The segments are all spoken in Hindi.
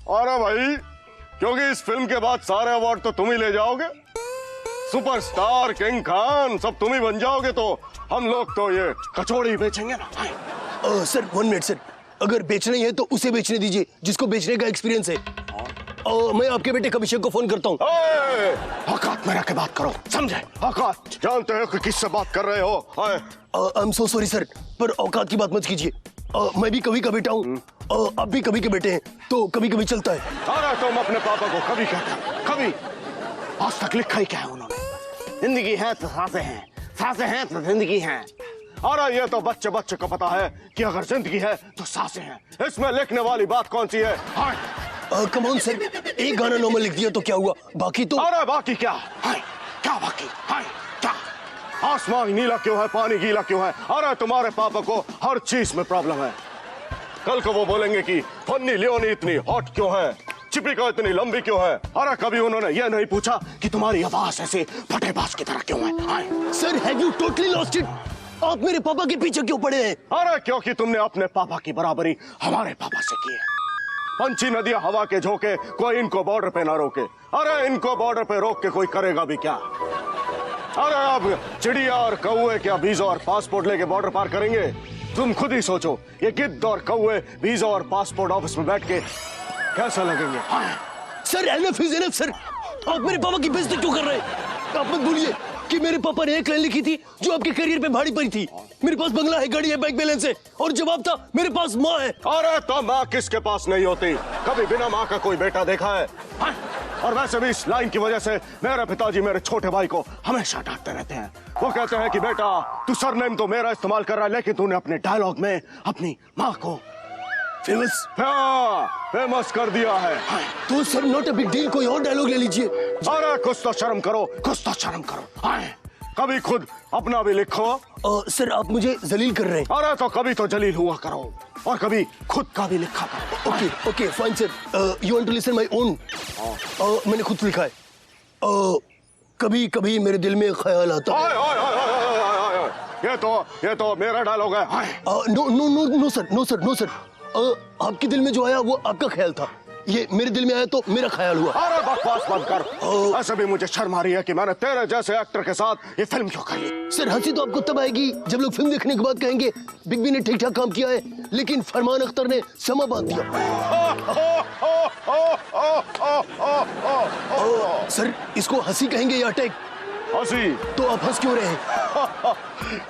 अरे भाई, क्योंकि इस फिल्म के बाद सारे अवार्ड तो तुम ही ले जाओगे। सुपरस्टार, किंग खान सब तुम ही बन जाओगे, तो हम लोग तो ये कचौड़ी बेचेंगे ना। सर 1 मिनट सर, अगर बेचना ही है तो उसे बेचने दीजिए जिसको बेचने का एक्सपीरियंस है। मैं आपके बेटे अभिषेक को फोन करता हूँ। औकात में रख के बात करो, समझे? औकात जानते हो कि किससे बात कर रहे हो? I am so sorry sir, पर औकात की बात मत कीजिए। मैं भी कभी का बेटा हूँ, आप भी कभी के बेटे हैं, तो कभी कभी चलता है। अरे तुम अपने पापा को कभी कहते हो, कभी? आज तक लिखा ही क्या है उन्होंने? जिंदगी है तो सांसें हैं, सांसें हैं तो जिंदगी है। अरे ये तो बच्चे बच्चे को पता है कि अगर जिंदगी है तो सांसें हैं। इसमें लिखने वाली बात कौन सी है? कम ऑन सर, एक गाना नॉर्मल लिख दिया तो क्या हुआ, बाकी तो। अरे बाकी क्या? क्या बाकी? क्या? आसमान नीला क्यों है, पानी गीला क्यों है? अरे तुम्हारे पापा को हर चीज में प्रॉब्लम है। कल को वो बोलेंगे कि फन्नी लियोनी इतनी हॉट क्यों है, चिपिका इतनी लंबी क्यों है। अरे कभी उन्होंने ये नहीं पूछा कि तुम्हारी आवाज ऐसे फटेबाज की तरह क्यों है? Sir have you totally lost it? आप मेरे पापा के पीछे क्यों पड़े हैं? अरे क्योंकि तुमने अपने पापा की बराबरी हमारे पापा से की है। पंछी नदियां हवा के झोंके, कोई इनको बॉर्डर पे ना रोके। अरे इनको बॉर्डर पे रोक के कोई करेगा भी क्या? अरे अब चिड़िया और कौवे क्या वीजा और पासपोर्ट लेके बॉर्डर पार करेंगे? तुम खुद ही सोचो, ये गिद्ध और कौवे वीजा और पासपोर्ट ऑफिस में बैठ के कैसा लगेंगे? Sir enough is enough sir, आप मेरे पापा की बेइज्जती क्यों कर रहे हैं? आप मत भूलिए कि मेरे पापा ने एक लाइन लिखी थी जो आपके करियर पे भारी पड़ी थी। मेरे पास बंगला है, गाड़ी है, बैंक बैलेंस है, और जवाब था मेरे पास माँ है। अरे तो माँ किसके पास नहीं होती? कभी बिना माँ का कोई बेटा देखा है? और वैसे भी इस लाइन की वजह से मेरे पिताजी मेरे छोटे भाई को हमेशा डांटते रहते हैं। वो कहते हैं कि बेटा तू सरनेम तो मेरा इस्तेमाल कर रहा है, लेकिन तूने अपने डायलॉग में अपनी माँ को फेमस कर दिया है। तो sir not a big deal, कोई और डायलॉग ले लीजिए। अरे कुछ तो शर्म करो, कुछ तो शर्म करो। कभी खुद अपना भी लिखो। सर आप मुझे जलील कर रहे हैं। अरे तो कभी तो जलील हुआ करो और कभी खुद का भी लिखा करो। Okay okay fine sir, you want to listen my own? मैंने खुद लिखा है। कभी कभी मेरे दिल में ख्याल आता है। ये तो मेरा डायलॉग है। No no no no sir, no sir, no sir. आपके दिल में जो आया वो आपका ख्याल था, ये मेरे दिल में आया तो मेरा ख्याल हुआ। अरे बकवास बंद कर। ऐसे भी मुझे शर्म आ रही है कि मैंने तेरे जैसे एक्टर के साथ ये फिल्म क्यों करी। सर हंसी तो आपको तब आएगी जब लोग फिल्म देखने के बाद कहेंगे बिग बी ने ठीक ठाक काम किया है, लेकिन फरमान अख्तर ने समा बांध दिया। सर इसको हंसी कहेंगे या अटैक? हंसी। तो आप हंस क्यों रहे हैं?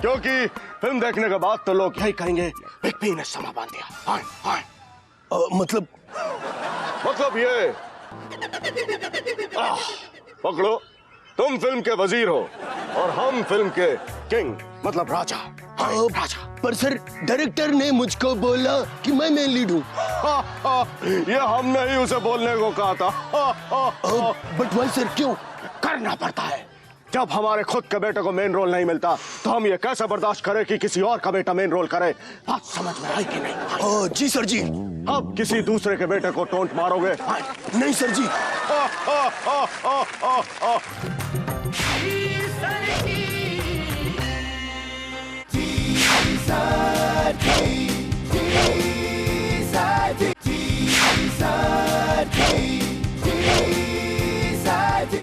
क्योंकि फिल्म देखने के बाद तो लोग यही कहेंगे बिग बी ने समा बांध दिया। मतलब ये पकड़ो, तुम फिल्म के वजीर हो और हम फिल्म के किंग मतलब राजा। राजा। पर सर डायरेक्टर ने मुझको बोला कि मैं मेन लीड हूँ। ये हमने ही उसे बोलने को कहा था। बट वाई सर, क्यों? करना पड़ता है। जब हमारे खुद के बेटे को मेन रोल नहीं मिलता तो हम ये कैसे बर्दाश्त करें कि किसी और का बेटा मेन रोल करे? बात समझ में आई कि नहीं? जी सर जी। अब किसी दूसरे के बेटे को टोंट मारोगे? नहीं सर जी।